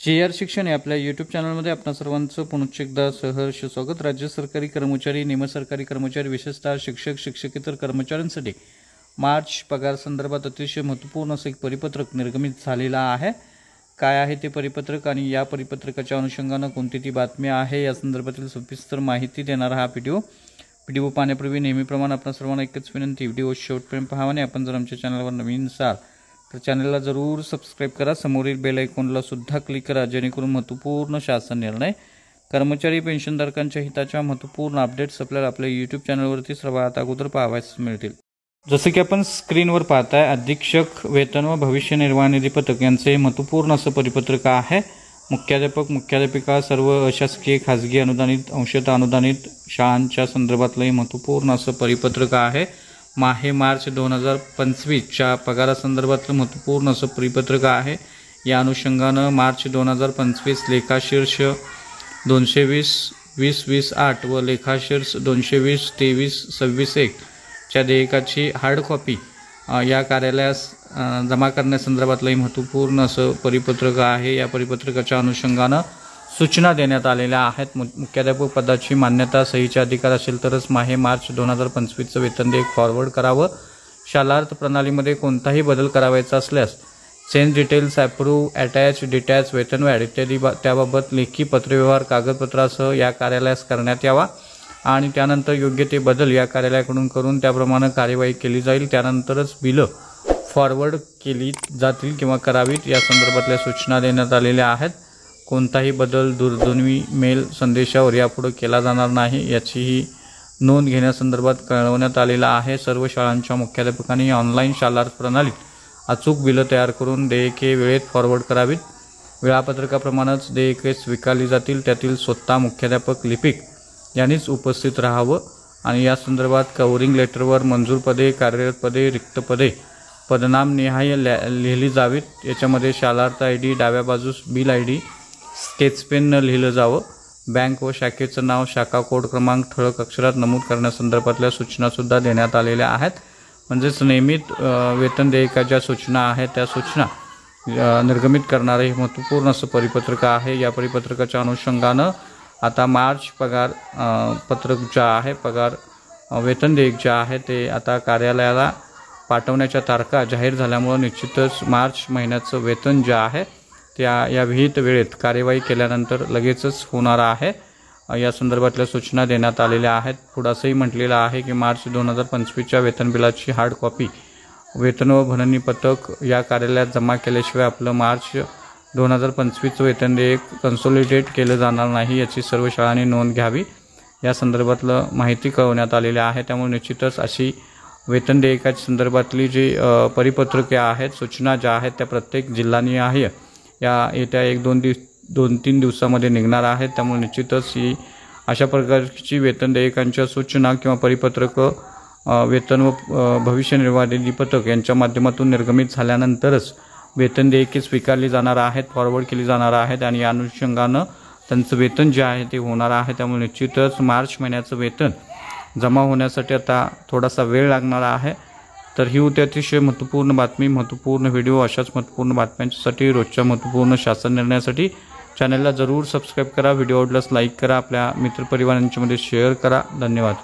JR शिक्षण या आपल्या यूट्यूब चॅनलमध्ये आपणा सर्वांचं पुनश्च एकदा सहर्ष स्वागत। राज्य सरकारी कर्मचारी, निमसरकारी कर्मचारी, विशेषतः शिक्षक, शिक्षकेतर कर्मचाऱ्यांसाठी मार्च पगार संदर्भात अतिशय महत्त्वपूर्ण असं एक परिपत्रक निर्गमित झालेला आहे। काय आहे ते परिपत्रक आणि या परिपत्रकाच्या अनुषंगाने कोणती ती बातमी आहे या संदर्भातील सविस्तर माहिती देणारा हा व्हिडिओ पाहण्यापूर्वी नेहमीप्रमाणे आपणा सर्वांना एकच विनंती, व्हिडिओ शेवटपर्यंत पाहावा आणि आपण जर आमच्या चॅनलवर नवीन असाल तर चॅनलला जरूर सबस्क्राइब करा, समोरील बेल आयकॉनला सुद्धा क्लिक करा जेणेकरून महत्त्वपूर्ण शासन निर्णय, कर्मचारी पेन्शनधारकांच्या हिताच्या महत्त्वपूर्ण अपडेट्स आपल्याला आपल्या यूट्यूब चॅनलवरती सर्वात अगोदर पाहावयास मिळतील। जसे की आपण स्क्रीनवर पाहताय, अधीक्षक वेतन व भविष्य निर्वाह निधी पथक यांचे महत्त्वपूर्ण असं परिपत्रक आहे। मुख्याध्यापक, मुख्याध्यापिका, सर्व अशासकीय, खाजगी, अनुदानित, अंशतः अनुदानित शाळांच्या संदर्भातलं महत्त्वपूर्ण असं परिपत्रक आहे। माहे मार्च 2025च्या पगारासंदर्भातलं महत्त्वपूर्ण असं परिपत्रक आहे। या अनुषंगानं मार्च 2025 लेखाशीर्ष 220/20/20/8 व लेखाशीर्ष 220/23/26/1 च्या देयकाची हार्ड कॉपी या कार्यालयास जमा करण्यासंदर्भातलं महत्त्वपूर्ण असं परिपत्रक आहे। या परिपत्रकाच्या अनुषंगानं सूचना देण्यात आलेल्या आहेत। मुख्याध्यापक पदाची मान्यता सहीचा अधिकार असेल तरच माहे मार्च 2025चं वेतन देयक फॉरवर्ड करावं। शालार्थ प्रणालीमध्ये कोणताही बदल करावायचा असल्यास change details, approve, attach, detach, वेतनवाढ इत्यादी त्याबाबत लेखी पत्रव्यवहार कागदपत्रासह या कार्यालयास करण्यात यावा आणि त्यानंतर योग्य ते बदल या कार्यालयाकडून करून त्याप्रमाणे कार्यवाही केली जाईल। त्यानंतरच बिलं फॉरवर्ड केली जातील किंवा करावीत या संदर्भातल्या सूचना देण्यात आलेल्या आहेत। कोणताही बदल दूरध्वनी, मेल, संदेशावर यापुढे केला जाणार नाही याचीही नोंद घेण्यासंदर्भात कळवण्यात आलेला आहे। सर्व शाळांच्या मुख्याध्यापकांनी ऑनलाईन शालार्थ प्रणालीत अचूक बिलं तयार करून देयके वेळेत फॉरवर्ड करावीत। वेळापत्रकाप्रमाणेच देयके स्वीकारली जातील, त्यातील स्वतः मुख्याध्यापक, लिपिक यांनीच उपस्थित राहावं आणि या संदर्भात कव्हरिंग लेटरवर मंजूर पदे, कार्यरत पदे, रिक्त पदे पदनामनिहाय लिहिली जावीत। याच्यामध्ये शालार्थ ID डाव्या बाजूस बिल ID स्केच पेननं लिहिलं जावं। बँक व शाखेचं नाव, शाखा कोड क्रमांक ठळक अक्षरात नमूद करण्यासंदर्भातल्या सूचनासुद्धा देण्यात आलेल्या आहेत। म्हणजेच नियमित वेतन देयकाच्या सूचना आहेत त्या सूचना निर्गमित करणारे हे महत्त्वपूर्ण असं परिपत्रक आहे। या परिपत्रकाच्या अनुषंगानं आता मार्च पगार पत्रक जे आहे, पगार वेतन देयक जे आहे ते आता कार्यालयाला पाठवण्याच्या तारखा जाहीर झाल्यामुळे निश्चितच मार्च महिन्याचं वेतन जे आहे त्या या विहित वेळेत कार्यवाही केल्यानंतर लगेचच होणार आहे। या संदर्भातल्या सूचना देण्यात आलेल्या आहेत। पुढे असंही म्हटलेलं आहे की मार्च 2025च्या वेतन बिलाची हार्ड कॉपी वेतन व भरणी पथक या कार्यालयात जमा केल्याशिवाय आपलं मार्च 2025चं वेतन देयक कन्सोलिडेट केलं जाणार नाही याची सर्व शाळांनी नोंद घ्यावी। या संदर्भातलं माहिती कळवण्यात आलेली आहे। त्यामुळे निश्चितच अशी वेतन देयकाच्या संदर्भातली जी परिपत्रके आहेत, सूचना ज्या आहेत त्या प्रत्येक जिल्हानी आहे या येत्या 1-2-3 दिवसामध्ये निघणार आहेत। त्यामुळे निश्चितच ही अशा प्रकारची वेतन देयकांच्या सूचना किंवा परिपत्रकं वेतन व भविष्य निर्वाह निधी पथक यांच्या माध्यमातून निर्गमित झाल्यानंतरच वेतन देयके स्वीकारली जाणार आहेत, फॉरवर्ड केली जाणार आहेत आणि या अनुषंगानं त्यांचं वेतन जे आहे ते होणार आहे। त्यामुळे निश्चितच मार्च महिन्याचं वेतन जमा होण्यासाठी आता थोडासा वेळ लागणार आहे। तर ही होती अतिशय महत्त्वपूर्ण बातमी, महत्त्वपूर्ण व्हिडिओ। अशाच महत्त्वपूर्ण बातम्यांसाठी, रोजच्या महत्त्वपूर्ण शासन निर्णयासाठी चॅनलला जरूर सबस्क्राइब करा, व्हिडिओ आवडल्यास लाईक करा, आपल्या मित्रपरिवारांच्यामध्ये शेअर करा। धन्यवाद।